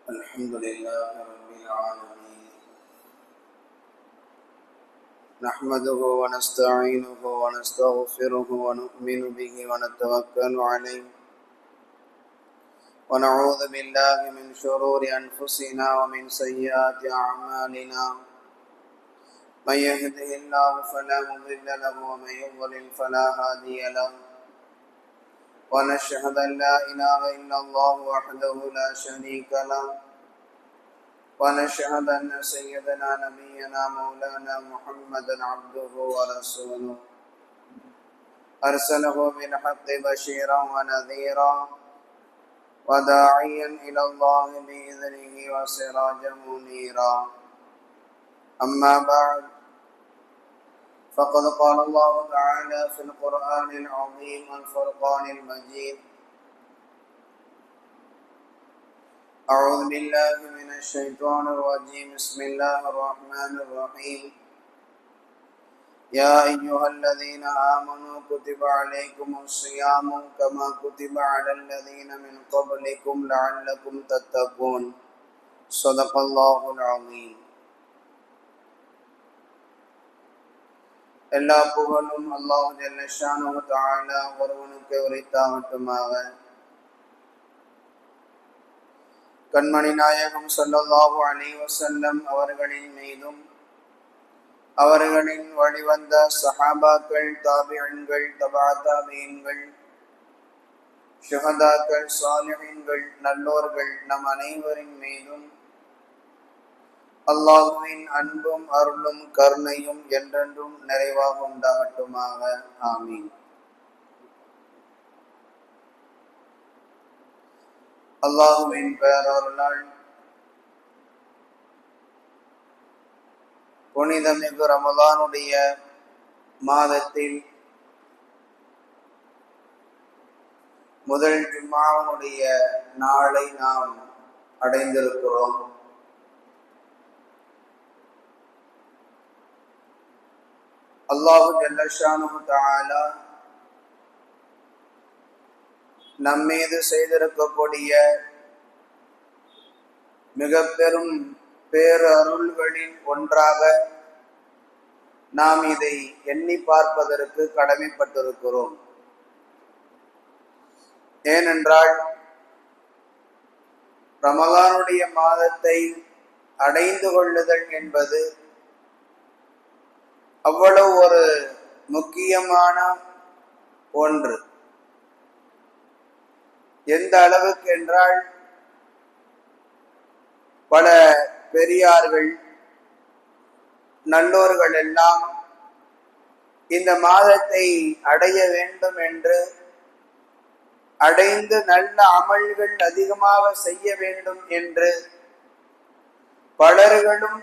الحمد لله رب العالمين، نحمده ونستعينه ونستغفره ونؤمن به ونتوكل عليه، ونعوذ بالله من شرور أنفسنا ومن سيئات أعمالنا. من يهده الله فلا مضل له ومن يضلل فلا هادي له، ونشهد أن لا إله إلا الله وحده لا شريك له، ونشهد أن سيدنا نبينا مولانا محمدا عبده ورسوله، أرسله بالحق بشيرا ونذيرا وداعيا إلى الله بإذنه وسراجا منيرا. أما بعد، فقد قال الله تعالى في القرآن العظيم الفرقان المجيد: أعوذ بالله من الشيطان الرجيم، بسم الله الرحمن الرحيم. يا أيها الذين آمنوا كتب عليكم الصيام كما كتب على الذين من قبلكم لعلكم تتقون. صدق الله العظيم. எல்லா புகழும் அல்லாஹ் ஜல்ல ஷானஹு தஆலா ஒருவனுக்கு உரித்தாகட்டுமாக. கண்மணி நாயகம் ஸல்லல்லாஹு அலைஹி வஸல்லம் அவர்களின் மீதும் அவர்களின் வழிவந்த சஹாபாக்கள், தாபிஈன்கள், தபா தாபிஈன்கள், ஷுஹதாக்கள், சாலிஹீன்கள், நல்லோர்கள் நம் அனைவரின் மீதும் அல்லாஹ்வின் அன்பும் அருளும் கருணையும் என்றென்றும் நிறைவாக உண்டாகட்டுமாக. ஆமீன். அல்லாஹ்வின் பேரருளால் புனிதமிகு ரமலானுடைய மாதத்தில் முதல் ஜும்ஆவுடைய நாளை நாம் அடைந்திருக்கிறோம். அல்லாஹு ஜல்ல ஷானஹு தஆலா நம்மீது செய்திருக்கக்கூடிய மிக பெரும் பேரருள்களின் ஒன்றாக நாம் இதை எண்ணி பார்ப்பதற்கு கடமைப்பட்டிருக்கிறோம். ஏனென்றால் ரமலானுடைய மாதத்தை அடைந்து கொள்ளுதல் என்பது அவ்வளவு ஒரு முக்கியமான ஒன்று. எந்த அளவுக்கு என்றால், பல பெரியார்கள், நல்லோர்கள் எல்லாம் இந்த மாதத்தை அடைய வேண்டும் என்று, அடைந்து நல்ல அமல்கள் அதிகமாக செய்ய வேண்டும் என்று பலர்களும்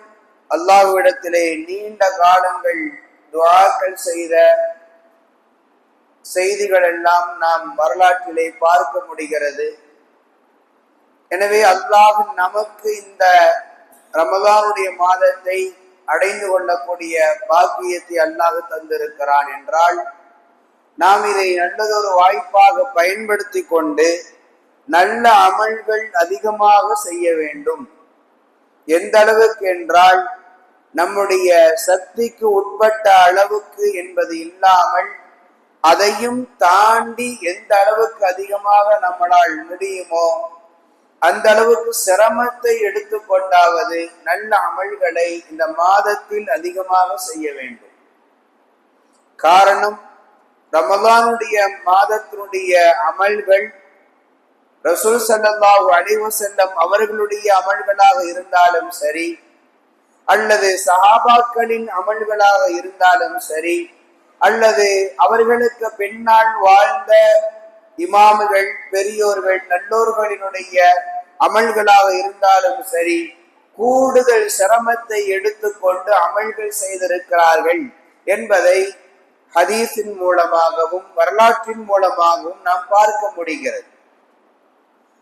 அல்லாஹ்விடத்திலே நீண்ட காலங்கள் துஆக்கள் செய்த செய்திகள் எல்லாம் நாம் வரலாற்றிலே பார்க்க முடிகிறது. எனவே அல்லாஹ் நமக்கு இந்த ரமலானுடைய மாதத்தை அடைந்து கொள்ளக்கூடிய பாக்கியத்தை அல்லாஹ் தந்திருக்கிறான் என்றால், நாம் இதை நல்லதொரு வாய்ப்பாக பயன்படுத்தி கொண்டு நல்ல அமல்கள் அதிகமாக செய்ய வேண்டும். எந்த அளவுக்கு என்றால், நம்முடைய சக்திக்கு உட்பட்ட அளவுக்கு என்பது இல்லாமல் அதையும் தாண்டி எந்த அளவுக்கு அதிகமாக நம்மளால் முடியுமோ அந்த அளவுக்கு சிரமத்தை எடுத்துக்கொண்டாவது நல்ல அமல்களை இந்த மாதத்தில் அதிகமாக செய்ய வேண்டும். காரணம், ரமலானுடைய மாதத்தினுடைய அமல்கள் ரசூல் ஸல்லல்லாஹு அலைஹி வஸல்லம் அவர்களுடைய அமல்களாக இருந்தாலும் சரி, அல்லது சஹாபாக்களின் அமல்களாக இருந்தாலும் சரி, அல்லது அவர்களுக்கு பின்னால் வாழ்ந்த இமாம்கள், பெரியோர்கள், நல்லோர்களினுடைய அமல்களாக இருந்தாலும் சரி, கூடுதல் சிரமத்தை எடுத்துக்கொண்டு அமல்கள் செய்திருக்கிறார்கள் என்பதை ஹதீஸின் மூலமாகவும் வரலாற்றின் மூலமாகவும் நாம் பார்க்க முடிகிறது.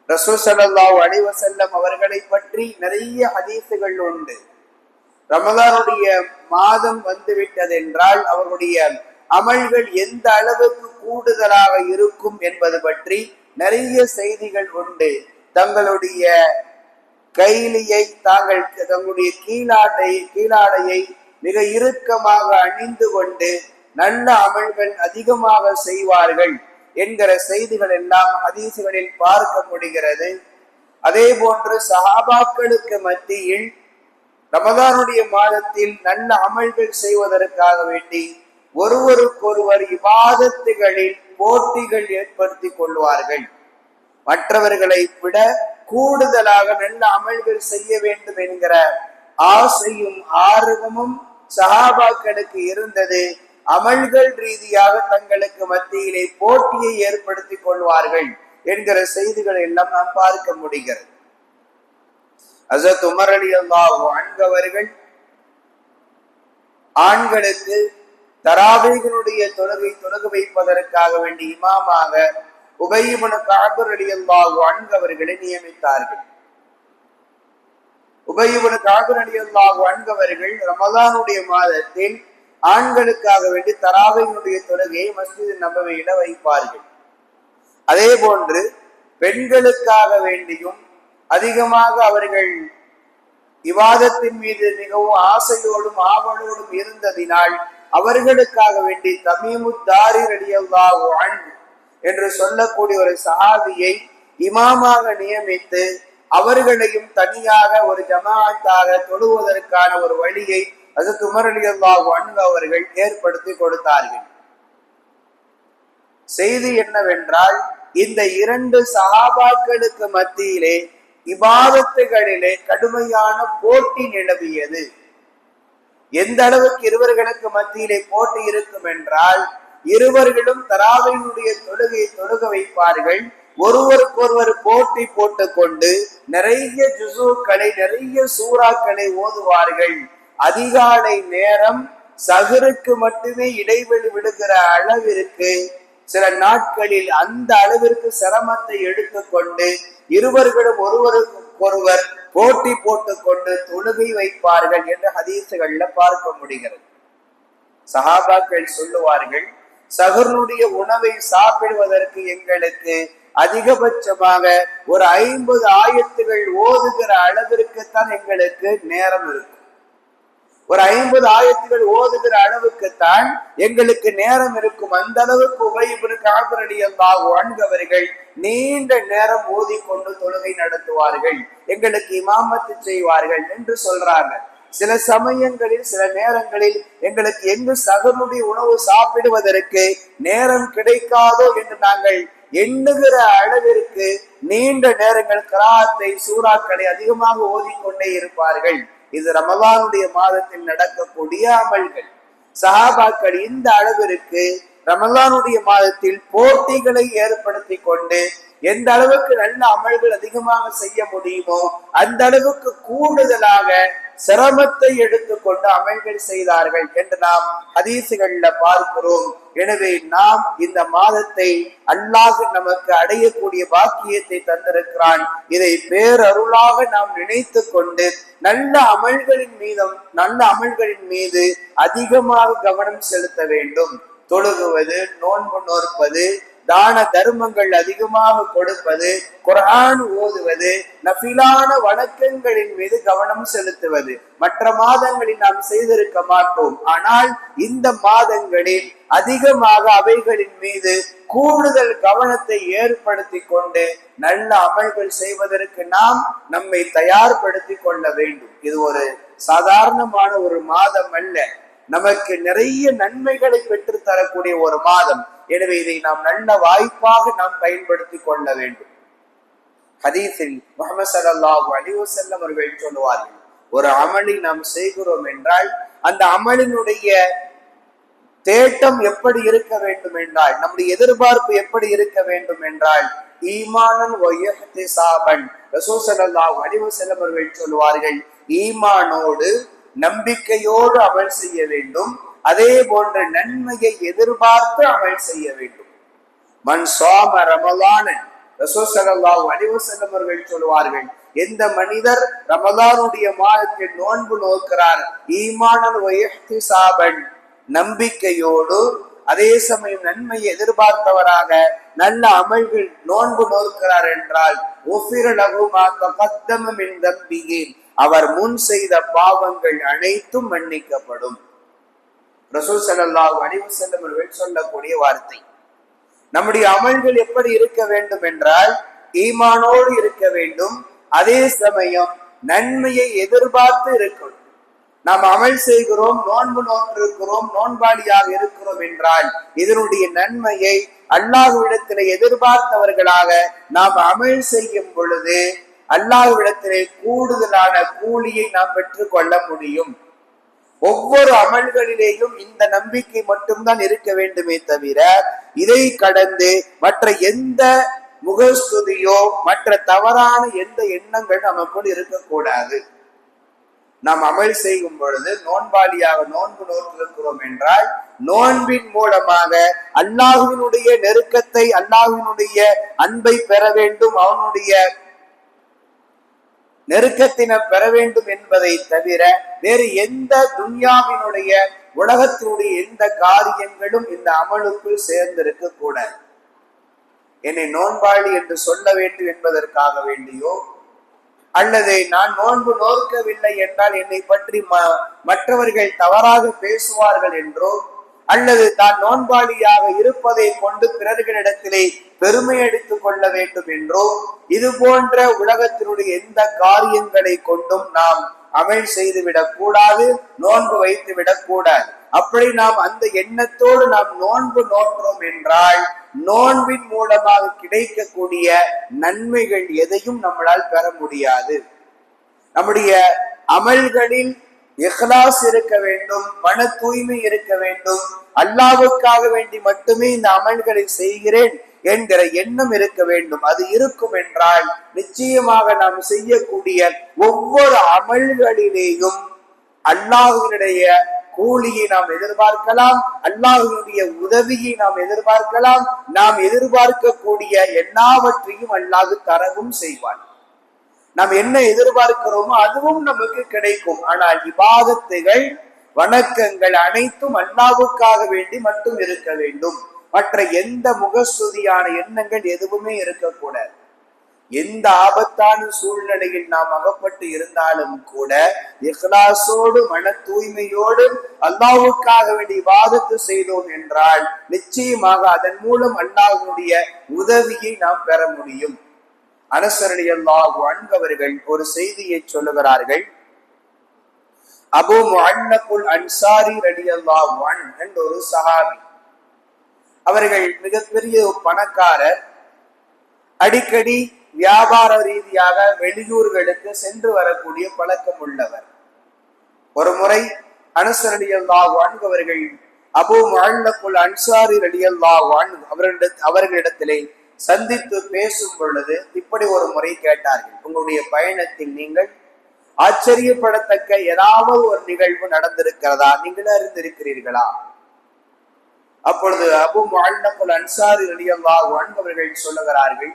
ரசூல் ஸல்லல்லாஹு அலைஹி வஸல்லம் அவர்களை பற்றி நிறைய ஹதீஸுகள் உண்டு. ரமலானுடைய மாதம் வந்துவிட்டது என்றால் அவர்களுடைய அமல்கள் எந்த அளவுக்கு கூடுதலாக இருக்கும் என்பது பற்றி நிறைய செய்திகள் உண்டு. தங்களுடைய கைலியை தாங்கள் தங்களுடைய கீழாடையை மிக இறுக்கமாக அணிந்து கொண்டு நல்ல அமல்கள் அதிகமாக செய்வார்கள் என்கிற செய்திகள் எல்லாம் ஹதீசுகளில் பார்க்க முடிகிறது. அதே போன்று சஹாபாக்களுக்கு மத்தியில் ரமதானுடைய மாதத்தில் நல்ல அமல்கள் செய்வதற்காக வேண்டி ஒருவருக்கொருவர் இபாதத்துகளில் போட்டிகள் ஏற்படுத்தி கொள்வார்கள். மற்றவர்களை விட கூடுதலாக நல்ல அமல்கள் செய்ய வேண்டும் என்கிற ஆசையும் ஆர்வமும் சஹாபாக்களுக்கு இருந்தது. அமல்கள் ரீதியாக தங்களுக்கு மத்தியிலே போட்டியை ஏற்படுத்தி கொள்வார்கள் என்கிற செய்திகள் எல்லாம் நாம் பார்க்க முடிகிறது. ஹஸரத் உமர் ரலியல்லாஹு அன்ஹு அவர்கள் ஆண்களுக்கு தராவீஹினுடைய தொழுக வைப்பதற்காக வேண்டி இமாமாக உபய் இப்னு கஅப் ரலியல்லாஹு அன்ஹு அவர்களை நியமித்தார்கள். உபய் இப்னு கஅப் ரலியல்லாஹு அன்ஹு அவர்கள் ரமலானுடைய மாதத்தில் ஆண்களுக்காக வேண்டி தராவீஹினுடைய தொழுகையை மஸ்ஜித் நபவியில வைப்பார்கள். அதே போன்று பெண்களுக்காக வேண்டியும் அதிகமாக அவர்கள் இவாதத்தின் மீது மிகவும் ஆசையோடும் ஆவலோடும் இருந்ததினால் அவர்களுக்காக வேண்டி தமீமுத்தாரி ரலியல்லாஹு அன்ஹு என்று சொல்லக்கூடிய ஒரு சஹாபியை இமாமாக நியமித்து அவர்களையும் தனியாக ஒரு ஜமாஅத்தாக தொழுவதற்கான ஒரு வழியை ஹஸரத் உமர் ரலியல்லாஹு அன்ஹு அவர்கள் ஏற்படுத்தி கொடுத்தார்கள். செய்தி என்னவென்றால், இந்த இரண்டு சஹாபாக்களுக்கு மத்தியிலே இபாதத்துகளிலே கடுமையான போட்டி நிலவியது. எந்த அளவுக்கு இருவர்களுக்கு மத்தியிலே போட்டி இருக்கும் என்றால், இருவர்களும் தராவீஹுடைய தொழுக வைப்பார்கள். ஒருவருக்கொருவர் போட்டி போட்டுக் கொண்டு நிறைய ஜுஸூக்களை நிறைய சூறாக்களை ஓதுவார்கள். அதிகாலை நேரம் சஹருக்கு மட்டுமே இடைவெளி விடுகிற அளவிற்கு சில நாட்களில் அந்த அளவிற்கு சிரமத்தை எடுத்துக்கொண்டு இருவர்களும் ஒருவருக்கொருவர் போட்டி போட்டுக் கொண்டு தொழுகை வைப்பார்கள் என்று ஹதீசுகள்ல பார்க்க முடிகிறது. சஹாபாக்கள் சொல்லுவார்கள், சஹருடைய உணவை சாப்பிடுவதற்கு எங்களுக்கு அதிகபட்சமாக ஒரு 50 ஆயத்துகள் ஓதுகிற அளவிற்குத்தான் எங்களுக்கு நேரம் இருக்கும். ஒரு 50 ஆயத்துகள் ஓதுகிற அளவுக்குத்தான் எங்களுக்கு நேரம் இருக்கும். அந்த அளவுக்கு உபய் இப்னு கஅப் ரலியல்லாஹு அன்ஹு அவர்கள் நீண்ட நேரம் ஓதிக்கொண்டு தொழுகை நடத்துவார்கள், எங்களுக்கு இமாமத்து செய்வார்கள் என்று சொல்றாங்க. சில சமயங்களில் சில நேரங்களில் எங்களுக்கு எங்கு சஹருடைய உணவு சாப்பிடுவதற்கு நேரம் கிடைக்காதோ என்று நாங்கள் எண்ணுகிற அளவிற்கு நீண்ட நேரங்கள் கிராத்தை சூறாக்களை அதிகமாக ஓதிக்கொண்டே இருப்பார்கள். இது ரமலானுடைய மாதத்தில் நடக்கக்கூடிய அமல்கள். சஹாபாக்கள் இந்த அளவிற்கு ரமலானுடைய மாதத்தில் போட்டிகளை ஏற்படுத்தி கொண்டு எந்த அளவுக்கு நல்ல அமல்கள் அதிகமாக செய்ய முடியுமோ அந்த அளவுக்கு கூடுதலாக சிரமத்தை எடுத்துக்கொண்டு அமல்கள் செய்தார்கள் என்று நாம் ஹதீசுகள்ல பார்க்கிறோம். எனவே நாம் இந்த மாதத்தை அல்லாஹ் நமக்கு அடையக்கூடிய பாக்கியத்தை தந்திருக்கிறான். இதை பேரருளாக நாம் நினைத்து கொண்டு நல்ல அமல்களின் மீது அதிகமாக கவனம் செலுத்த வேண்டும். தொழுகுவது, நோன்பு நோற்பது, தான தர்மங்கள் அதிகமாக கொடுப்பது, குர்ஆன் ஓதுவது, நஃபிலான வணக்கங்களின் மீது கவனம் செலுத்துவது மற்ற மாதங்களில் நாம் செய்திருக்க மாட்டோம். ஆனால் இந்த மாதங்களில் அதிகமாக அவைகளின் மீது கூடுதல் கவனத்தை ஏற்படுத்தி கொண்டு நல்ல அமல்கள் செய்வதற்கு நாம் நம்மை தயார்படுத்தி கொள்ள வேண்டும். இது ஒரு சாதாரணமான ஒரு மாதம் அல்ல, நமக்கு நிறைய நன்மைகளை பெற்று தரக்கூடிய ஒரு மாதம். எனவே இதை நாம் நல்ல வாய்ப்பாக நாம் பயன்படுத்தி கொள்ள வேண்டும். ஹதீஸில் முஹம்மது ஸல்லல்லாஹு அலைஹி வஸல்லம் அவர்கள் சொல்லுவார்கள், ஒரு அமலை நாம் செய்கிறோம் என்றால் அந்த அமலினுடைய தேட்டம் எப்படி இருக்க வேண்டும் என்றால், நம்முடைய எதிர்பார்ப்பு எப்படி இருக்க வேண்டும் என்றால், ஈமானன் வ இஹ்திசாபன். ரசூல் ஸல்லல்லாஹு அலைஹி வஸல்லம் அவர்கள் சொல்லுவார்கள், ஈமானோடு நம்பிக்கையோடு அமல் செய்ய வேண்டும், அதே போன்ற நன்மையை எதிர்பார்த்து அமல் செய்ய வேண்டும். மன் ஸாம ரமலான, ரசூல் ஸல்லல்லாஹு அலைஹி வஸல்லம் அவர்கள் சொல்வார்கள், எந்த மனிதர் ரமலானுடைய மாதத்தில் நோன்பு நோக்கிறார், ஈமானன் வ இஹ்திசாபன், நம்பிக்கையோடு அதே சமயம் நன்மையை எதிர்பார்த்தவராக நல்ல அமல்கள் நோன்பு நோக்கிறார் என்றால் அவர் முன் செய்த பாவங்கள் அனைத்தும் மன்னிக்கப்படும். ரசூல் ஸல்லல்லாஹு அலைஹி வஸல்லம் அவர்கள் சொல்லக்கூடிய வார்த்தை. நம்முடைய அமல்கள் எப்படி இருக்க வேண்டும் என்றால் ஈமானோடு இருக்க வேண்டும், அதே சமயம் நன்மையை எதிர்பார்த்து இருக்கணும். நாம் அமல் செய்கிறோம், நோன்பு நோக்கிருக்கிறோம், நோன்பாளியாக இருக்கிறோம் என்றால் இதனுடைய நன்மையை அல்லாஹ்விடத்திலே எதிர்பார்த்தவர்களாக நாம் அமல் செய்யும் பொழுது அல்லாஹ்விடத்திலே கூடுதலான கூலியை நாம் பெற்றுக் கொள்ள முடியும். ஒவ்வொரு அமல்களிலேயும் இந்த நம்பிக்கை மட்டும்தான் இருக்க வேண்டுமே தவிர இதை கடந்து மற்ற எந்த முகஸ்துதியோ மற்ற தவறான எந்த எண்ணங்கள் நமக்குள் இருக்கக்கூடாது. நாம் அமல் செய்யும் பொழுது நோன்பாளியாக நோன்பு நோக்கிருக்கிறோம் என்றால் நோன்பின் மூலமாக அல்லாஹ்வினுடைய நெருக்கத்தை, அல்லாஹ்வினுடைய அன்பை பெற வேண்டும், அவனுடைய நெருக்கத்தினை பெற வேண்டும் என்பதை தவிர வேறு எந்த துன்யாவினுடைய உலகத்தினுடைய எந்த காரியங்களும் இந்த அமலுக்குள் சேர்ந்திருக்க கூடாது. என்னை நோன்பாளி என்று சொல்ல வேண்டும் என்பதற்காக வேண்டியோ அல்லது நான் நோன்பு நோக்கவில்லை என்றால் என்னை பற்றி மற்றவர்கள் தவறாக பேசுவார்கள் என்றோ அல்லது தான் நோன்பாளியாக இருப்பதை கொண்டு பிறர்களிடத்திலே பெருமை அடித்துக் கொள்ள வேண்டும் என்றோ இது போன்ற உலகத்தினுடைய எந்த காரியங்களை கொண்டும் நாம் அமல் செய்துவிடக் கூடாது, நோன்பு வைத்து விடக் கூடாது. அப்படி நாம் அந்த எண்ணத்தோடு நாம் நோன்பு நோற்றோம் என்றால் நோன்பின் மூலமாக கிடைக்கக்கூடிய நன்மைகள் எதையும் நம்மளால் பெற முடியாது. நம்முடைய அமல்களில் இஹ்லாஸ் இருக்க வேண்டும், மன தூய்மை இருக்க வேண்டும், அல்லாஹ்வுக்காக வேண்டி மட்டுமே இந்த அமல்களை செய்கிறேன் என்கிற எண்ணம் இருக்க வேண்டும். அது இருக்கும் என்றால் நிச்சயமாக நாம் செய்யக்கூடிய ஒவ்வொரு அமல்களிலேயும் அல்லாஹ்வினுடைய கூலியை நாம் எதிர்பார்க்கலாம், அல்லாஹ்வினுடைய உதவியை நாம் எதிர்பார்க்கலாம். நாம் எதிர்பார்க்கக்கூடிய எல்லாவற்றையும் அல்லாஹ் தரவும் செய்வான். நாம் என்ன எதிர்பார்க்கிறோமோ அதுவும் நமக்கு கிடைக்கும். ஆனால் இபாதத்துகள், வணக்கங்கள் அனைத்தும் அல்லாஹ்வுக்காக வேண்டி மட்டும் இருக்க வேண்டும். மற்ற எந்த முகஸ்துதியான எண்ணங்கள் எதுவுமே இருக்கக்கூடாது. எந்த ஆபத்தான சூழ்நிலையில் நாம் அகப்பட்டு இருந்தாலும் கூட இஹ்லாஸோடு மன தூய்மையோடு அல்லாஹ்வுக்காக வேண்டி இபாதத்து செய்தோம் என்றால் நிச்சயமாக அதன் மூலம் அல்லாஹ்வுடைய உதவியை நாம் பெற முடியும். அனஸ் ரலியல்லாஹு அன்ஹு அவர்கள் ஒரு செய்தியை சொல்லுகிறார்கள். அபூ முஅன்னகுல் அன்சாரி ரலியல்லாஹு அன்ஹு என்ற ஒரு சஹாபி, அவர்கள் மிகப்பெரிய பணக்காரர். அடிக்கடி வியாபார ரீதியாக வெளியூர்களுக்கு சென்று வரக்கூடிய பழக்கம் உள்ளவர். ஒரு முறை அனஸ் ரலியல்லாஹு அன்ஹு அவர்கள் அபூ முஅன்னகுல் அன்சாரி ரலியல்லாஹு அன்ஹு அவர்களிடத்திலே சந்தித்து பேசும் பொழுது இப்படி ஒரு முறை கேட்டார்கள். உங்களுடைய பயணத்தில் நீங்கள் ஆச்சரியப்படத்தக்க ஏதாவது ஒரு நிகழ்வு நடந்திருக்கிறதா, நீங்கள் அறிந்திருக்கிறீர்களா? அப்பொழுது அபூ முஅன்னகுல் அன்சாரி ரலியல்லாஹு அன்ஹு அவர்கள் சொல்லுகிறார்கள்,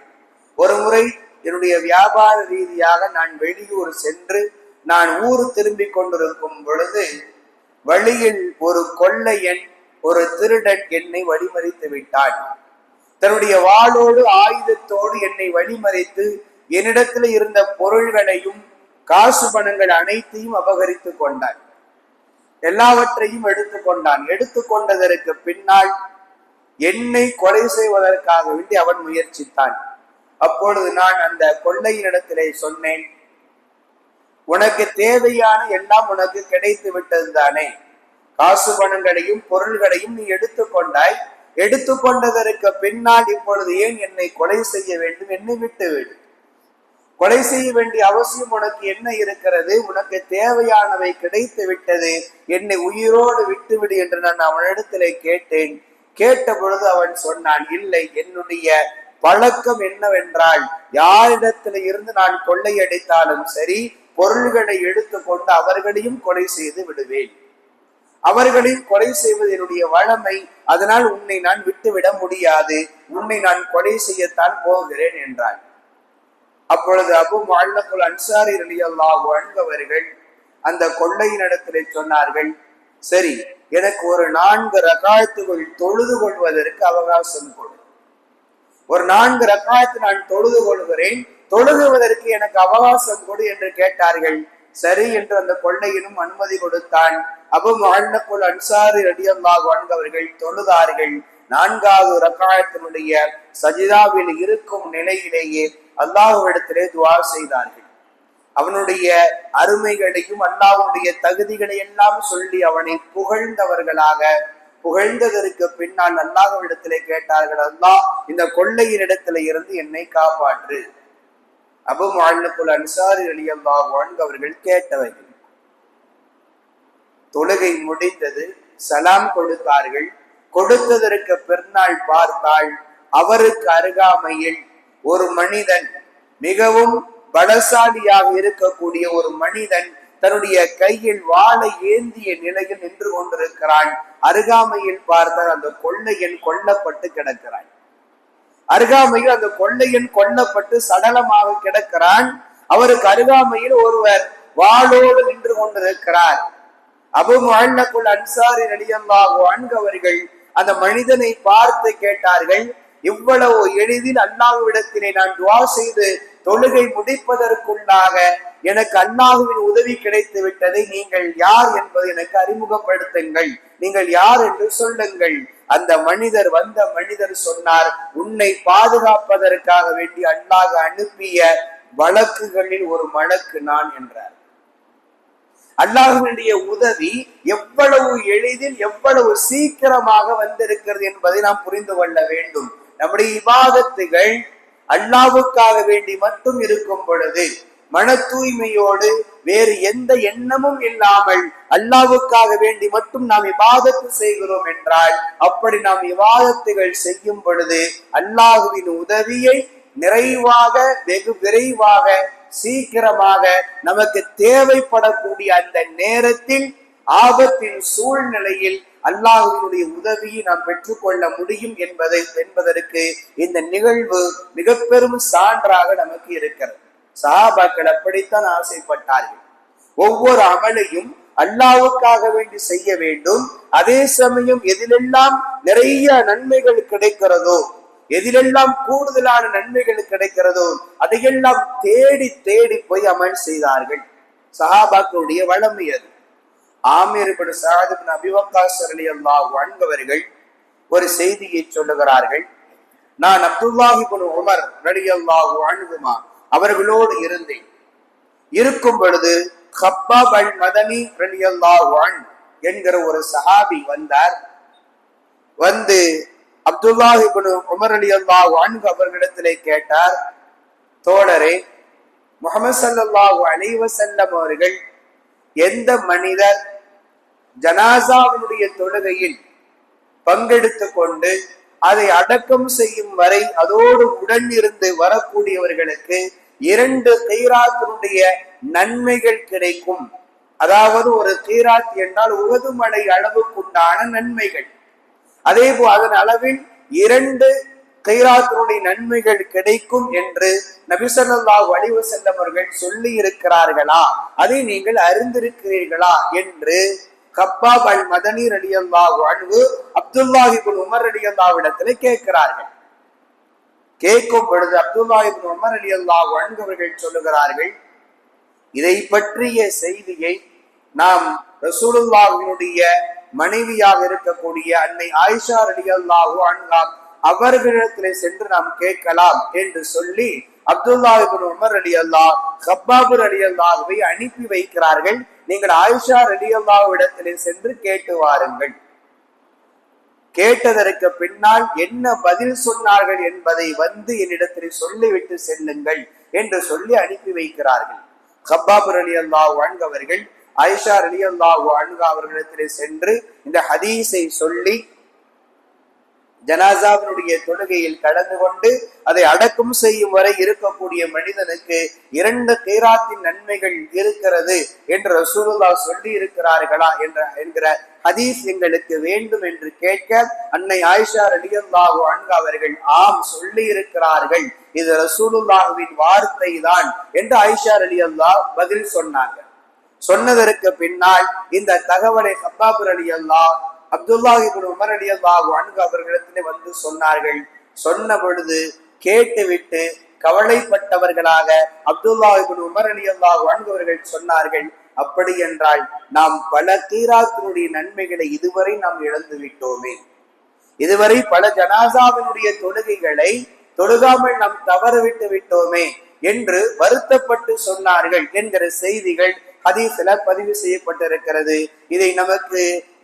ஒரு முறை என்னுடைய வியாபார ரீதியாக நான் வெளியூர் சென்று நான் ஊர் திரும்பிக் கொண்டிருக்கும் பொழுது வழியில் ஒரு கொள்ளையன், ஒரு திருடன் என்னை வழிமறித்து விட்டான். தன்னுடைய வாளோடு ஆயுதத்தோடு என்னை வழிமறித்து என்னிடத்தில் இருந்த பொருள்களையும் காசு பணங்கள் அனைத்தையும் அபகரித்து கொண்டான். எல்லாவற்றையும் எடுத்துக்கொண்டான். எடுத்துக்கொண்டதற்கு பின்னால் என்னை கொலை செய்வதற்காக வேண்டி அவன் முயற்சித்தான். அப்பொழுது நான் அந்த கொள்ளையினிடத்திலே சொன்னேன், உனக்கு தேவையான எல்லாம் உனக்கு கிடைத்து விட்டது தானே, காசு பணங்களையும் பொருள்களையும் நீ எடுத்துக்கொண்டாய், எடுத்துக்கொண்டதற்கு பின்னால் இப்பொழுது ஏன் என்னை கொலை செய்ய வேண்டும்? என்னை விட்டுவிடு. கொலை செய்ய வேண்டிய அவசியம் உனக்கு என்ன இருக்கிறது? உனக்கு தேவையானவை கிடைத்து விட்டது, என்னை உயிரோடு விட்டுவிடு என்று நான் அவனிடத்திலே கேட்டேன். கேட்ட பொழுது அவன் சொன்னான், இல்லை, என்னுடைய பழக்கம் என்னவென்றால் யாரிடத்தில இருந்து நான் கொள்ளையடித்தாலும் சரி, பொருள்களை எடுத்துக்கொண்டு அவர்களையும் கொலை செய்து விடுவேன். அவர்களையும் கொலை செய்வது என்னுடைய வழமை. அதனால் உன்னை நான் விட்டுவிட முடியாது, உன்னை நான் கொலை செய்யத்தான் போகிறேன் என்றான். அப்பொழுது அபூ முஅன்னகுல் அன்சாரி ரலியல்லாஹு அன்ஹு அவர்கள் அந்த கொள்ளையினிடத்திலே சொன்னார்கள், சரி, எனக்கு ஒரு 4 ரகாத்துகள் தொழுது கொள்வதற்கு அவகாசம் கொடு. ஒரு 4 ரகாத்து நான் தொழுது கொள்கிறேன், தொழுகுவதற்கு எனக்கு அவகாசம் கொடு என்று கேட்டார்கள். சரி என்று அந்த கொள்ளையினும் அனுமதி கொடுத்தான். அபு முஅல்லகுல் அன்சாரி ரலியல்லாஹு அன்ஹு அவர்கள் தொழுதார்கள். 4வது ரகாயத்தினுடைய சஜிதாவில் இருக்கும் நிலையிலேயே அல்லாஹ்விடத்திலே துஆ செய்தார்கள். அவனுடைய அருமைகளையும் அல்லாஹ்வுடைய தகுதிகளை எல்லாம் சொல்லி அவனை புகழ்ந்ததற்கு பின்னால் அல்லாஹ்விடத்திலே கேட்டார்கள், அல்லாஹ் இந்த கொள்ளையின் இடத்திலே இருந்து என்னை காப்பாற்று. அபு முஅல்லகுல் அன்சாரி ரலியல்லாஹு அன்ஹு அவர்கள் கேட்டவைகள். தொழுகை முடிந்தது, சலாம் கொடுத்தார்கள். கொடுத்ததற்கு பின்னால் பார்த்தால் அவருக்கு அருகாமையில் ஒரு மனிதன், மிகவும் பலசாலியாக இருக்கக்கூடிய ஒரு மனிதன் தன்னுடைய கையில் வாளை ஏந்திய நிலையில் நின்று கொண்டிருக்கிறான். அருகாமையில் பார்த்தால் அந்த கொள்ளையன் கொல்லப்பட்டு கிடக்கிறான். அருகாமையில் அந்த கொள்ளையன் கொல்லப்பட்டு சடலமாக கிடக்கிறான். அவருக்கு அருகாமையில் ஒருவர் வாளோடு நின்று கொண்டிருக்கிறார். அபு முஅல்லகுல் அன்சாரி ரலியல்லாஹு அன்ஹு அவர்கள் அந்த மனிதனை பார்த்து கேட்டார்கள், இவ்வளவு எளிதில் அல்லாஹ்விடத்திலே நான் துஆ செய்து தொழுகை முடிப்பதற்குள்ளாக எனக்கு அல்லாஹ்வின் உதவி கிடைத்து விட்டதை, நீங்கள் யார் என்பதை எனக்கு அறிமுகப்படுத்துங்கள், நீங்கள் யார் என்று சொல்லுங்கள். அந்த மனிதர் சொன்னார், உன்னை பாதுகாப்பதற்காக வேண்டி அல்லாஹ் அனுப்பிய வழக்குகளில் ஒரு மலக்கு நான் என்றார். அல்லாஹ்வினுடைய உதவி எவ்வளவு எளிதில் எவ்வளவு சீக்கிரமாக வந்திருக்கிறது என்பதை நாம் புரிந்து கொள்ள வேண்டும். நம்முடைய இபாதத்துகள் அல்லாஹ்வுக்காக வேண்டி மட்டும் இருக்கும் பொழுது, மன தூய்மையோடு வேறு எந்த எண்ணமும் இல்லாமல் அல்லாஹ்வுக்காக வேண்டி மட்டும் நாம் இபாதத்து செய்கிறோம் என்றால், அப்படி நாம் இபாதத்துகள் செய்யும் பொழுது அல்லாஹ்வின் உதவியை நிறைவாக, வெகு விரைவாக, சீக்கிரமாக நமக்கு தேவைப்படக்கூடிய அந்த நேரத்தில், ஆபத்தின் சூழ்நிலையில் அல்லாஹ்வினுடைய உதவியை நாம் பெற்றுக்கொள்ள முடியும் என்பதற்கு இந்த நிகழ்வு மிக பெரும் சான்றாக நமக்கு இருக்கிறது. சஹாபாக்கள் அப்படித்தான் ஆசைப்பட்டார்கள். ஒவ்வொரு அமலையும் அல்லாஹ்வுக்காக வேண்டி செய்ய வேண்டும். அதே சமயம் எதிலெல்லாம் நிறைய நன்மைகள் கிடைக்கிறதோ, எதிலெல்லாம் கூடுதலான நன்மைகள் கிடைக்கிறதோ அதையெல்லாம் தேடி தேடி போய் அமல் செய்தார்கள். சஹாபாக்களுடைய வளமை அது. ஆமீர் இப்னு ஸஅத் இப்னு அபீ வக்காஸ் ரலியல்லாஹு அன்ஹு அவர்கள் ஒரு செய்தியை சொல்லுகிறார்கள். நான் அப்துல்லாஹ் இப்னு உமர் ரலியல்லாஹு அன்ஹுமா அவர்களோடு இருக்கும் பொழுது கப்பாப் அல் மதனி ரலியல்லாஹு அன்ஹு என்கிற ஒரு சஹாபி வந்தார். வந்து அப்துல்லாஹ் இப்னு உமர் ரலியல்லாஹு அன்ஹு அவர்களிடத்திலே கேட்டார், தோழரே, முஹம்மது ஸல்லல்லாஹு அலைஹி வஸல்லம் அவர்கள் எந்த மனிதர் ஜனாசாவினுடைய தொழுகையில் பங்கெடுத்து கொண்டு அதை அடக்கம் செய்யும் வரை அதோடு உடன் இருந்து வரக்கூடியவர்களுக்கு 2 கீராத்தினுடைய நன்மைகள் கிடைக்கும். அதாவது ஒரு கீராத் என்றால் உஹது மலை அளவுக்குண்டான நன்மைகள். அதே போல் அதன் அளவில் 2 கீராத்தினுடைய நன்மைகள் கிடைக்கும் என்று நபி ஸல்லல்லாஹு அலைஹி வஸல்லம் அவர்கள் சொல்லி இருக்கிறார்களா, அதை நீங்கள் அறிந்திருக்கிறீர்களா என்று கப்பாப் அல் மதனி ரலியல்லாஹு அன்ஹு அப்துல்லாஹ் இப்னு உமர் ரலியல்லாஹு இடத்திலே கேட்கிறார்கள். கேட்கும் பொழுது அப்துல்லாஹ் இப்னு உமர் ரலியல்லாஹு அன்ஹு அவர்கள் சொல்லுகிறார்கள், இதை பற்றிய செய்தியை நாம் ரசூலுல்லாஹ்வினுடைய மனைவியாக இருக்கக்கூடிய அன்னை ஆயிஷா ரலியல்லாஹு அன்ஹா அவர்களிடத்திலே சென்று நாம் கேட்கலாம் என்று சொல்லி அப்துல்லாஹ் இப்னு உமர் ரலியல்லாஹு கப்பாப் ரலியல்லாஹுவை அனுப்பி வைக்கிறார்கள். நீங்கள் ஆயிஷா ரலியல்லாஹு இடத்திலே சென்று கேட்டு வாருங்கள். கேட்டதற்கு பின்னால் என்ன பதில் சொன்னார்கள் என்பதை வந்து என்னிடத்திலே சொல்லிவிட்டு செல்லுங்கள் என்று சொல்லி அனுப்பி வைக்கிறார்கள். கப்பாப் ரலியல்லாஹு அன்ஹு அவர்கள் ஆயிஷா ரலியல்லாஹு அன்ஹா அவர்களிடத்திலே சென்று இந்த ஹதீஸை சொல்லி ஜனாசாவினுடைய தொழுகையில் கலந்து கொண்டு அதை அடக்கம் செய்யும் வரை இருக்கக்கூடிய மனிதனுக்கு 2 கீராத்தின் நன்மைகள் இருக்கிறது என்று ரசூலுல்லாஹ் சொல்லி இருக்கிறார்களா என்கிற ஹதீஸ் எங்களுக்கு வேண்டும் என்று கேட்க அன்னை ஆயிஷா ரலியல்லாஹு அன்ஹா அவர்கள் ஆம் சொல்லி இருக்கிறார்கள், இது ரசூலுல்லாஹ்வின் வார்த்தை தான் என்று ஆயிஷா ரலியல்லாஹு பதில் சொன்னாங்க. சொன்னதற்கு பின்னால் இந்த தகவலை கப்பாப் ரலியல்லாஹு அப்துல்லாஹ் இப்னு உமர் ரலியல்லாஹு அன்ஹு அவர்களிடத்திலே வந்து சொன்னார்கள். சொன்ன பொழுது கேட்டுவிட்டு கவலைப்பட்டவர்களாக அப்துல்லாஹ் இப்னு உமர் ரலியல்லாஹு அன்ஹு அவர்கள் சொன்னார்கள், அப்படி என்றால் நாம் பல கீராத்தினுடைய நன்மைகளை இதுவரை நாம் இழந்து விட்டோமே, இதுவரை பல ஜனாசாவினுடைய தொழுகைகளை தொழுகாமல் நாம் தவறவிட்டு விட்டோமே என்று வருத்தப்பட்டு சொன்னார்கள் என்கிற செய்திகள் ஹதீஸ்ல பதிவு செய்யப்பட்டிருக்கிறது. இதை நமக்கு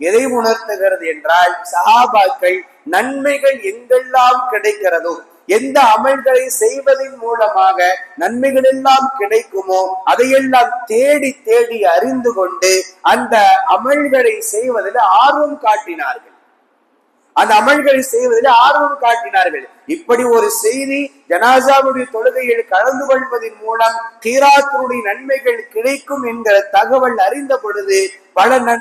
எதை உணர்த்துகிறது என்றால், சஹாபாக்கள் நன்மைகள் எங்கெல்லாம் கிடைக்கிறதோ, எந்த அமல்களை செய்வதன் மூலமாக நன்மைகள் எல்லாம் கிடைக்குமோ அதையெல்லாம் தேடி தேடி அறிந்து கொண்டு அந்த அமல்களை செய்வதில் ஆர்வம் காட்டினார்கள், அந்த அமல்களை செய்வதில் ஆர்வம் காட்டினார்கள். இப்படி ஒரு செய்தி, ஜனாசாவுடைய தொழுகையில் கலந்து கொள்வதன் மூலம் கீராத்தினுடைய நன்மைகள் கிடைக்கும் என்கிற தகவல் அறிந்த பொழுது பல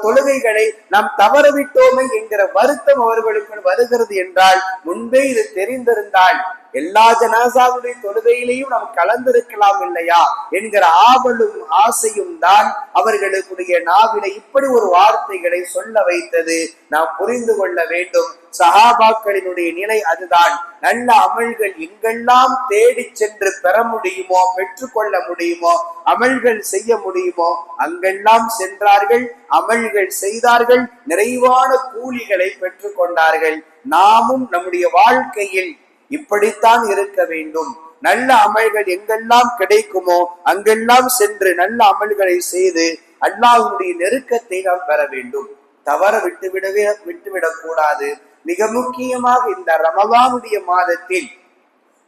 தொழுகைகளை நாம் தவறவிட்டோமே என்கிற வருத்தம் அவர்களுக்கு வருகிறது என்றால், முன்பே இது தெரிந்திருந்தால் எல்லா ஜனாசாவுடைய தொழுகையிலையும் நாம் கலந்திருக்கலாம் இல்லையா என்கிற ஆவலும் ஆசையும் தான் அவர்களுடைய நாவில இப்படி ஒரு வார்த்தைகளை சொல்ல வைத்தது. நாம் புரிந்து கொள்ள வேண்டும், சஹாபாக்களினுடைய நிலை அதுதான். நல்ல அமல்கள் எங்கெல்லாம் தேடி சென்று பெற முடியுமோ, பெற்றுக்கொள்ள முடியுமோ, அமல்கள் செய்ய முடியுமோ அங்கெல்லாம் சென்றார்கள், அமல்கள் செய்தார்கள், நிறைவான கூலிகளை பெற்றுக் கொண்டார்கள். நாமும் நம்முடைய வாழ்க்கையில் இப்படித்தான் இருக்க வேண்டும். நல்ல அமல்கள் எங்கெல்லாம் கிடைக்குமோ அங்கெல்லாம் சென்று நல்ல அமல்களை செய்து அல்லாஹ்வுடைய நெருக்கத்தை நாம் பெற வேண்டும். தவற விட்டுவிடக் கூடாது. மிக முக்கியமாக இந்த ரமலானுடைய மாதத்தில்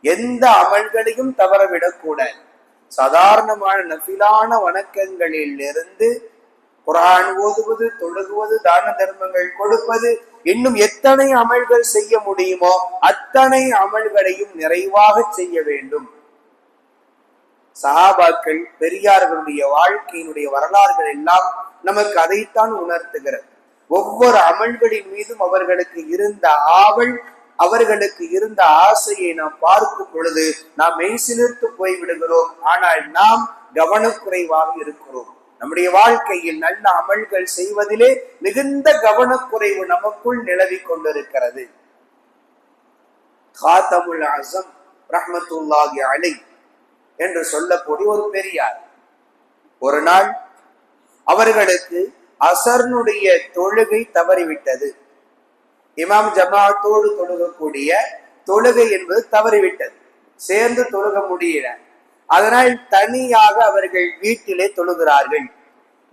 எந்த அமல்களையும் தவறவிடக் கூடாது. சாதாரணமான நஃபிலான வணக்கங்களில் இருந்து குர்ஆன் ஓதுவது, தொழுகுவது, தான தர்மங்கள் கொடுப்பது, இன்னும் எத்தனை அமல்கள் செய்ய முடியுமோ அத்தனை அமல்களையும் நிறைவாக செய்ய வேண்டும். சஹாபாக்கள் பெரியார்களுடைய வாழ்க்கையினுடைய வரலாறுகள் எல்லாம் நமக்கு அதைத்தான் உணர்த்துகிறது. ஒவ்வொரு அமல்களின் மீதும் அவர்களுக்கு இருந்த ஆவல், அவர்களுக்கு இருந்த ஆசையை நாம் பார்க்கும் பொழுது நாம் மெய்சிலிர்த்து போய்விடுகிறோம். ஆனால் நாம் கவனக்குறைவாக இருக்கிறோம். நம்முடைய வாழ்க்கையில் நல்ல அமல்கள் செய்வதிலே மிகுந்த கவனக்குறைவு நமக்குள் நிலவி கொண்டிருக்கிறது. காத்தமுல் அஸம் ரஹ்மத்துல்லாஹி அலைஹி என்று சொல்லக்கூடிய ஒரு பெரியார், ஒரு நாள் அவர்களுக்கு அசர்னுடைய தொழுகை தவறிவிட்டது. இமாம் ஜமாத்தோடு தொழுகக்கூடிய தொழுகை என்பது தவறிவிட்டது, சேர்ந்து தொழுக முடியல. அதனால் தனியாக அவர்கள் வீட்டிலே தொழுகிறார்கள்.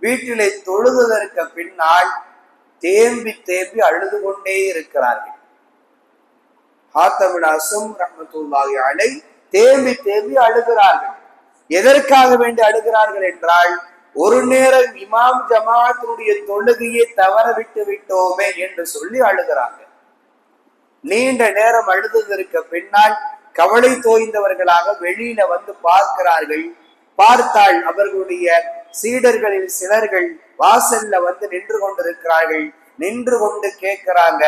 வீட்டிலே தொழுவதற்கு பின்னால் தேம்பி தேம்பி அழுது கொண்டே இருக்கிறார்கள். காத்தமுல் அஸம் ரஹ்மத்துல்லாஹி அலைஹி தேம்பி தேம்பி அழுகிறார்கள். எதற்காக வேண்டி அழுகிறார்கள் என்றால், ஒரு நேரம் இமாம் ஜமாத்துடைய தொழுகையை தவற விட்டு விட்டோமே என்று சொல்லி அழுகிறாங்க. நீண்ட நேரம் அழுததற்கு பின்னால் கவலை தோய்ந்தவர்களாக வெளியில வந்து பார்க்கிறார்கள். பார்த்தால் அவர்களுடைய சீடர்களில் சிலர்கள் வாசல்ல வந்து நின்று கொண்டிருக்கிறார்கள். நின்று கொண்டு கேட்கிறாங்க,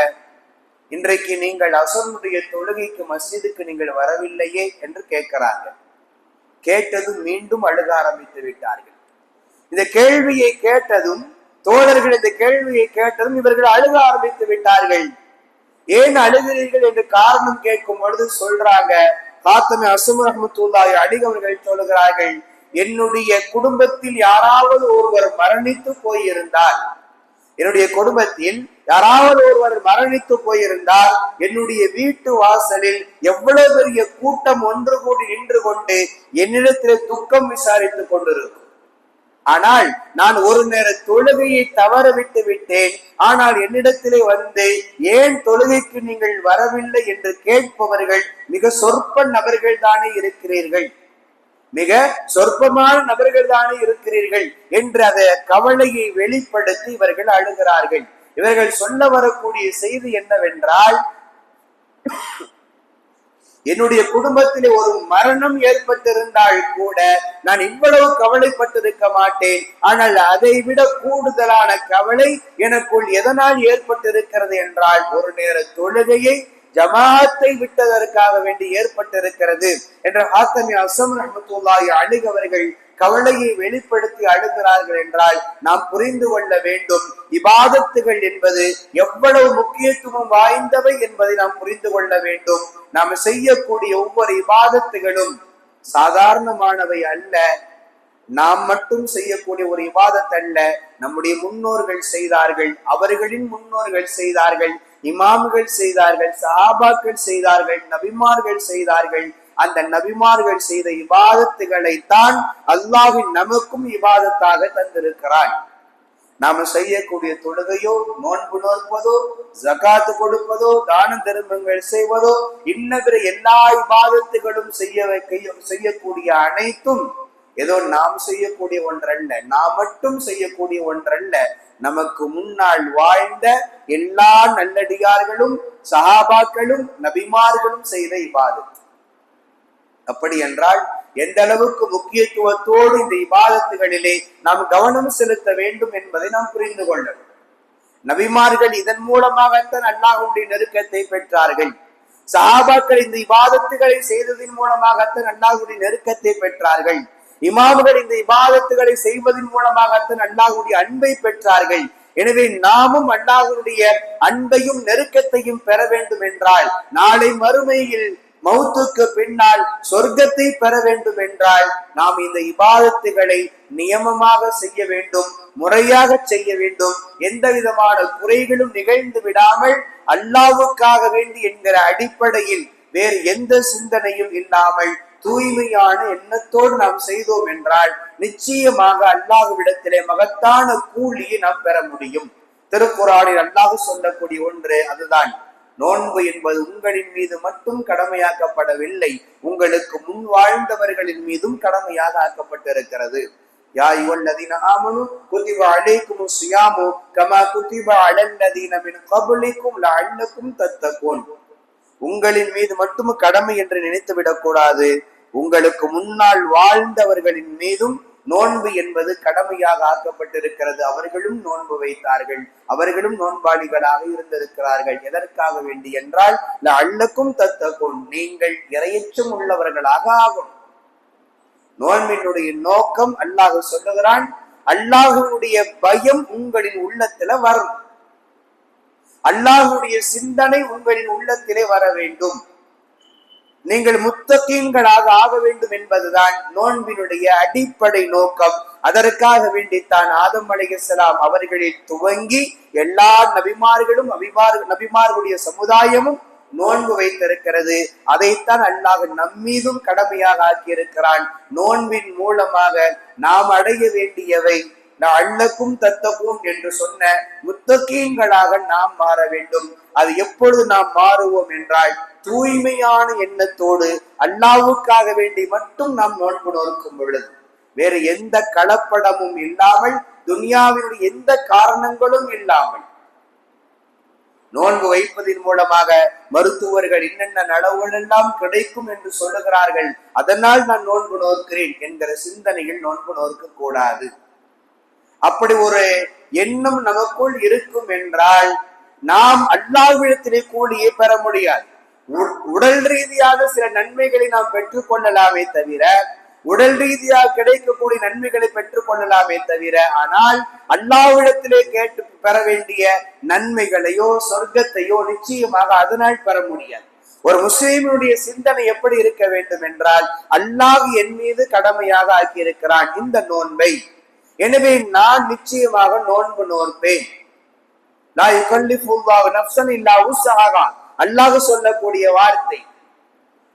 இன்றைக்கு நீங்கள் அசருடைய தொழுகைக்கு மஸ்ஜிதுக்கு நீங்கள் வரவில்லையே என்று கேட்கிறாங்க. கேட்டதும் மீண்டும் அழுக ஆரம்பித்து விட்டார்கள். இந்த கேள்வியை கேட்டதும், தோழர்கள் இந்த கேள்வியை கேட்டதும் இவர்கள் அழுக ஆரம்பித்து விட்டார்கள். ஏன் அழுகிறீர்கள் என்று காரணம் கேட்கும் பொழுது சொல்றாங்க, காத்தமுல் அஸம் ரஹ்மத்துல்லாஹி அலைஹி அவர்கள் சொல்கிறார்கள், என்னுடைய குடும்பத்தில் யாராவது ஒருவர் மரணித்து போயிருந்தால், என்னுடைய குடும்பத்தில் யாராவது ஒருவர் மரணித்து போயிருந்தால் என்னுடைய வீட்டு வாசலில் எவ்வளவு பெரிய கூட்டம் ஒன்று கூடி நின்று கொண்டு என்னிடத்திலே துக்கம் விசாரித்துக் கொண்டிருக்கும். ஆனால் நான் ஒரு நேர தொழுகையை தவற விட்டு விட்டேன். ஆனால் என்னிடத்திலே வந்து ஏன் தொழுகைக்கு நீங்கள் வரவில்லை என்று கேட்பவர்கள் மிக சொற்ப நபர்கள் தானே இருக்கிறீர்கள், மிக சொற்பமான நபர்கள் தானே இருக்கிறீர்கள் என்று அந்த கவலையை வெளிப்படுத்தி இவர்கள் அழுகிறார்கள். இவர்கள் சொல்ல வரக்கூடிய செய்தி என்னவென்றால், என்னுடைய குடும்பத்திலே ஒரு மரணம் ஏற்பட்டிருந்தால் கூட நான் இவ்வளவு கவலைப்பட்டிருக்க மாட்டேன். ஆனால் அதை விட கூடுதலான கவலை எனக்குள் எதனால் ஏற்பட்டிருக்கிறது என்றால், ஒரு நேர தொழுகையை ஜமாத்தை விட்டதற்காக வேண்டி ஏற்பட்டிருக்கிறது என்று காத்தமுல் அஸம் ரஹ்மத்துல்லாஹி அலைஹி அவர்கள் கவலையை வெளிப்படுத்தி அழுகிறார்கள் என்றால் நாம் புரிந்து கொள்ள வேண்டும், இபாதத்துகள் என்பது எவ்வளவு முக்கியத்துவம் வாய்ந்தவை என்பதை நாம் புரிந்து கொள்ள வேண்டும். நாம் செய்யக்கூடிய ஒவ்வொரு இபாதத்துகளும் சாதாரணமானவை அல்ல. நாம் மட்டும் செய்யக்கூடிய ஒரு இபாதத் அல்ல, நம்முடைய முன்னோர்கள் செய்தார்கள், அவர்களின் முன்னோர்கள் செய்தார்கள், இமாம்கள் செய்தார்கள், சஹாபாக்கள் செய்தார்கள், நபிமார்கள் செய்தார்கள். அந்த நபிமார்கள் செய்த இபாதத்துகளை தான் அல்லாஹ் நமக்கும் இபாதத்தாக தந்திருக்கிறான். நாம செய்யக்கூடிய தொழுகையோ, நோன்பு நோற்பதோ, ஜகாத்து கொடுப்பதோ, தான தர்மங்கள் செய்வதோ, இன்னபிற எல்லா இபாதத்துகளும் செய்யக்கூடிய அனைத்தும் ஏதோ நாம் செய்யக்கூடிய ஒன்றல்ல, நாம் மட்டும் செய்யக்கூடிய ஒன்றல்ல. நமக்கு முன்னால் வாழ்ந்த எல்லா நல்லடியார்களும் சஹாபாக்களும் நபிமார்களும் செய்த இபாதத். அப்படி என்றால் எந்த அளவுக்கு முக்கியத்துவத்தோடு இந்த இபாதத்துகளிலே நாம் கவனம் செலுத்த வேண்டும் என்பதை நாம் புரிந்து கொள்ளணும். நபிமார்கள் இதன் மூலமாகத்தான் அல்லாஹ்வுடைய நெருக்கத்தை பெற்றார்கள். சஹாபாக்கள் இந்த இபாதத்துகளை செய்ததின் மூலமாகத்தான் அல்லாஹ்வுடைய நெருக்கத்தை பெற்றார்கள். இமாம்கள் இந்த இபாதத்துகளை செய்வதன் மூலமாகத்தான் அல்லாஹ்வுடைய அன்பை பெற்றார்கள். எனவே நாமும் அல்லாஹ்வுடைய அன்பையும் நெருக்கத்தையும் பெற வேண்டும் என்றால், நாளை மறுமையில் மௌத்துக்கு பின்னால் சொர்க்கத்தை பெற வேண்டும் என்றால் நாம் இந்த இபாதத்துகளை நியமமாக செய்ய வேண்டும், முறையாக செய்ய வேண்டும். எந்த விதமான குறைகளும் நிகழ்ந்து விடாமல் அல்லாஹ்வுக்காக வேண்டி என்கிற அடிப்படையில் வேறு எந்த சிந்தனையும் இல்லாமல் தூய்மையான எண்ணத்தோடு நாம் செய்தோம் என்றால் நிச்சயமாக அல்லாஹ்விடத்திலே மகத்தான கூலியை நாம் பெற முடியும். திருக்குர்ஆனில் அல்லாஹ் சொல்லக்கூடிய ஒன்று அதுதான், நோன்பு என்பது உங்களின் மீது மட்டும் கடமையாக்கப்படவில்லை, உங்களுக்கு முன் வாழ்ந்தவர்களின் மீதும் கடமையாக ஆக்கப்பட்டிருக்கிறது. யா அய்யுஹல்லதீன ஆமனூ குதிப அலைக்குமுஸ் ஸியாமு கமா குதிப அலல்லதீன மின் கப்லிக்கும் லஅல்லக்கும் தத்தகூன். உங்களின் மீது மட்டும் கடமை என்று நினைத்து விடக்கூடாது, உங்களுக்கு முன்னால் வாழ்ந்தவர்களின் மீதும் நோன்பு என்பது கடமையாக ஆக்கப்பட்டிருக்கிறது. அவர்களும் நோன்பு வைத்தார்கள், அவர்களும் நோன்பாளிகளாக இருந்திருக்கிறார்கள். எதற்காக வேண்டி என்றால் லஅல்லக்கும் தத்தகூன், நீங்கள் இறையச்சம் உள்ளவர்களாக ஆகும். நோன்பினுடைய நோக்கம் அல்லாஹ் சொல்லுகிறான், அல்லாஹ்வுடைய பயம் உங்களின் உள்ளத்துல வரும், அல்லாஹ்வுடைய சிந்தனை உங்களின் உள்ளத்திலே வர வேண்டும், நீங்கள் முத்தகீன்களாக ஆக வேண்டும் என்பதுதான் நோன்பினுடைய அடிப்படை நோக்கம். அதற்காக வேண்டித்தான் ஆதம் அலைஹிஸ்ஸலாம் அவர்களில் துவங்கி எல்லா நபிமார்களும் நபிமார்களுடைய சமுதாயமும் நோன்பு வைத்திருக்கிறது. அதைத்தான் அல்லாஹ் நம்மீதும் கடமையாக ஆக்கியிருக்கிறான். நோன்பின் மூலமாக நாம் அடைய வேண்டியவை லஅல்லக்கும் தத்தகூன் என்று சொன்ன முத்தகீன்களாக நாம் மாற வேண்டும். அது எப்பொழுது நாம் மாறுவோம் என்றால் தூய்மையான எண்ணத்தோடு அல்லாஹ்வுக்காக வேண்டி மட்டும் நாம் நோன்பு நோக்கும் பொழுது, வேறு எந்த கலப்படமும் இல்லாமல், துனியாவினுடைய எந்த காரணங்களும் இல்லாமல். நோன்பு வைப்பதன் மூலமாக மருத்துவர்கள் என்னென்ன நலவுகள் எல்லாம் கிடைக்கும் என்று சொல்லுகிறார்கள், அதனால் நான் நோன்பு நோக்கிறேன் என்கிற சிந்தனையில் நோன்பு நோக்க கூடாது. அப்படி ஒரு எண்ணம் நமக்குள் இருக்கும் என்றால் நாம் அல்லாஹ்விடத்திலே கூலியை பெற முடியாது. உடல் ரீதியாக சில நன்மைகளை நாம் பெற்றுக் கொள்ளலாமே தவிர, உடல் ரீதியாக கிடைக்கக்கூடிய நன்மைகளை பெற்றுக் கொள்ளலாமே தவிர, ஆனால் அல்லாஹ்விடத்திலே கேட்டு பெற வேண்டிய நன்மைகளையோ சொர்க்கத்தையோ நிச்சயமாக அதனால் பெற முடியாது. ஒரு முஸ்லிமுடைய சிந்தனை எப்படி இருக்க வேண்டும் என்றால், அல்லாஹ் என் மீது கடமையாக ஆக்கியிருக்கிறான் இந்த நோன்பை, எனவே நான் நிச்சயமாக நோன்பு நோற்பேன். லா யுகல்லிஃபுல்லாஹு நஃப்ஸன் இல்லா உஸ்ஸஹா, அல்லாஹ் சொல்லக்கூடிய வார்த்தை.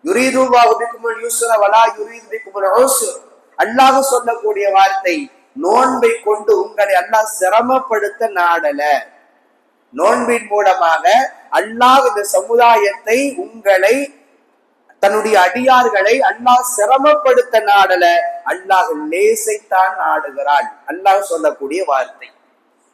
யுரீதுல்லாஹு பிக்குமுல் யுஸ்ர வலா யுரீது பிக்குமுல் உஸ்ர், அல்லாஹ் சொல்லக்கூடிய வார்த்தை. நோன்பை கொண்டு உங்களை அல்லாஹ் சிரமப்படுத்த நாடல. நோன்பின் மூலமாக அல்லாஹ் இந்த சமுதாயத்தை, உங்களை, தன்னுடைய அடியார்களை அல்லாஹ் சிரமப்படுத்த நாடல, அல்லாஹ் லேசைத்தான் நாடுகிறான். அல்லாஹ் சொல்லக்கூடிய வார்த்தை.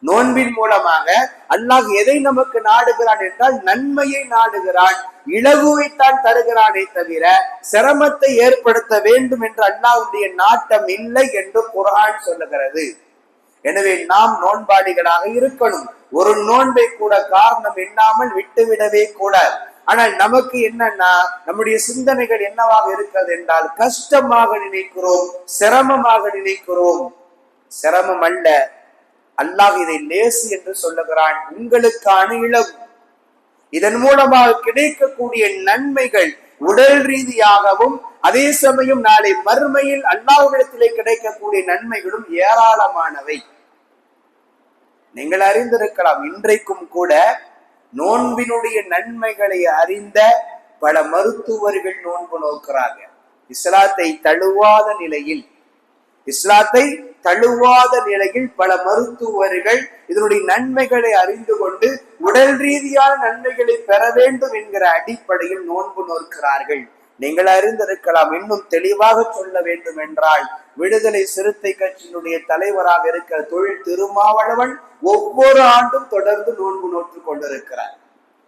நோன்பின் மூலமாக அல்லாஹ் எதை நமக்கு நாடுகிறான் என்றால் நன்மையை நாடுகிறான், இலகுவைத்தான் தருகிறானே தவிர சிரமத்தை ஏற்படுத்த வேண்டும் என்று அல்லாஹ்வுடைய நாட்டம் இல்லை என்று குர்ஆன் சொல்லுகிறது. எனவே நாம் நோன்பாளிகளாக இருக்கணும். ஒரு நோன்பை கூட காரணம் இல்லாமல் விட்டுவிடவே கூடாது. ஆனால் நமக்கு என்னன்னா, நம்முடைய சிந்தனைகள் என்னவாக இருக்கிறது என்றால், கஷ்டமாக நினைக்கிறோம், சிரமமாக நினைக்கிறோம். சிரமம் அல்ல, அல்லாஹ் இதை லேசு என்று சொல்லுகிறான். உங்களுக்கான இலவு, இதன் மூலமாக கிடைக்கக்கூடிய நன்மைகள் உடல் ரீதியாகவும் அதே சமயம் நாளை மறுமையில் அல்லாஹ்விடத்திலே கிடைக்கக்கூடிய நன்மைகளும் ஏராளமானவை. நீங்கள் அறிந்திருக்கலாம், இன்றைக்கும் கூட நோன்பினுடைய நன்மைகளை அறிந்த பல மருத்துவர்கள் நோன்பு நோக்கிறார்கள். இஸ்லாத்தை தழுவாத நிலையில் பல மருத்துவர்கள் இதனுடைய நன்மைகளை அறிந்து கொண்டு உடல் ரீதியான நன்மைகளை பெற வேண்டும் என்கிற அடிப்படையில் நோன்பு நோக்கிறார்கள். நீங்கள் அறிந்திருக்கலாம். இன்னும் தெளிவாக சொல்ல வேண்டும் என்றால், விடுதலை சிறுத்தை கட்சியினுடைய தலைவராக இருக்கிற தொழில் திருமாவளவன் ஒவ்வொரு ஆண்டும் தொடர்ந்து நோன்பு நோற்றுக் கொண்டிருக்கிறார்.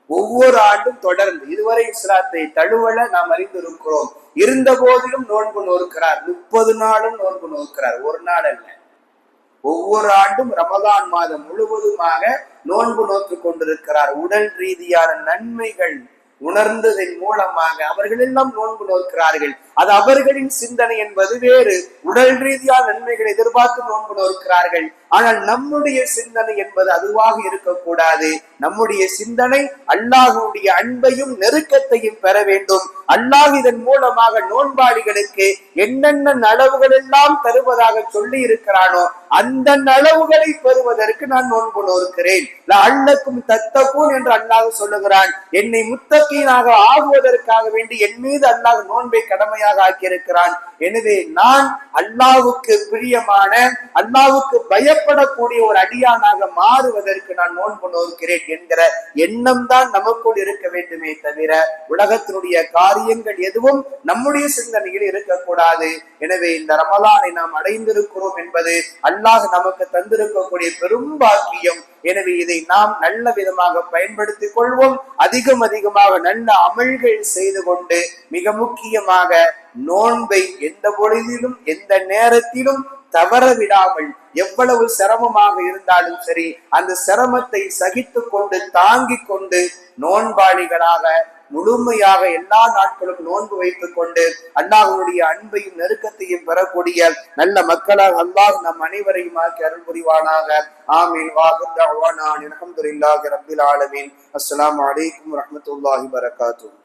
ஒவ்வொரு ஆண்டும் தொடர்ந்து, இதுவரை இஸ்லாத்தை தழுவல நாம் அறிந்திருக்கிறோம். இருந்த போதிலும் நோன்பு நோக்கிறார். 30 நாளும் நோன்பு நோக்கிறார், ஒரு நாள் அல்ல. ஒவ்வொரு ஆண்டும் ரமதான் மாதம் முழுவதுமாக நோன்பு நோக்கிக் கொண்டிருக்கிறார். உடல் ரீதியான நன்மைகள் உணர்ந்ததன் மூலமாக அவர்கள் எல்லாம் நோன்பு நோக்கிறார்கள். அது அவர்களின் சிந்தனை என்பது வேறு. உடல் ரீதியான நன்மைகளை எதிர்பார்த்து நோன்பு நோக்கிறார்கள். ஆனால் நம்முடைய சிந்தனை என்பது அதுவாக இருக்கக்கூடாது. நம்முடைய சிந்தனை அல்லாஹ்வுடைய அன்பையும் நெருக்கத்தையும் பெற வேண்டும். அல்லாஹ் இதன் மூலமாக நோன்பாளிகளுக்கு என்னென்ன நலவுகள் எல்லாம் தருவதாக சொல்லி இருக்கிறானோ அந்த நலவுகளை பெறுவதற்கு நான் நோன்பு நோக்கிறேன். லஅல்லக்கும் தத்தகூன் என்று அல்லாஹ் சொல்லுகிறான். என்னை முத்தகீனாக ஆகுவதற்காக வேண்டி என் மீது அல்லாஹ் நோன்பை கடமையாக ஆக்கியிருக்கிறான். எனவே நான் அல்லாஹ்வுக்கு பிரியமான, அல்லாஹ்வுக்கு பயப்படக்கூடிய ஒரு அடியானாக மாறுவதற்கு நான் நோன்பு நோக்கிறேன் என்கிற எண்ணம் தான் நமக்குள் இருக்க வேண்டுமே தவிர உலகத்தினுடைய காரியங்கள் எதுவும் நம்முடைய சிந்தனையில் இருக்கக்கூடாது. எனவே இந்த ரமலானை நாம் அடைந்திருக்கிறோம் என்பது அல்லாஹ் நமக்கு தந்திருக்கக்கூடிய பெரும் பாக்கியம். எனவே இதை நாம் நல்ல விதமாக பயன்படுத்திக் கொள்வோம். அதிகமாக நல்ல அமல்கள் செய்து கொண்டு, மிக முக்கியமாக நோன்பை எந்த பொழுதிலும் எந்த நேரத்திலும் தவற விடாமல், எவ்வளவு சிரமமாக இருந்தாலும் சரி அந்த சிரமத்தை சகித்து கொண்டு தாங்கிக் கொண்டு நோன்பாளிகளாக முழுமையாக எல்லா நாட்களும் நோன்பு வைத்துக் கொண்டு அல்லாஹ்வுடைய அன்பையும் நெருக்கத்தையும் பெறக்கூடிய நல்ல மக்களாக அல்லாஹ் நம் அனைவரையும் ஆக்கி அருள் புரிவானாக. ஆமீன். வாஹிர் தஅவானா அல்ஹம்துலில்லாஹி ரப்பில் ஆலமீன். அஸ்ஸலாமு அலைக்கும் வரஹ்மத்துல்லாஹி வபரகாத்துஹு.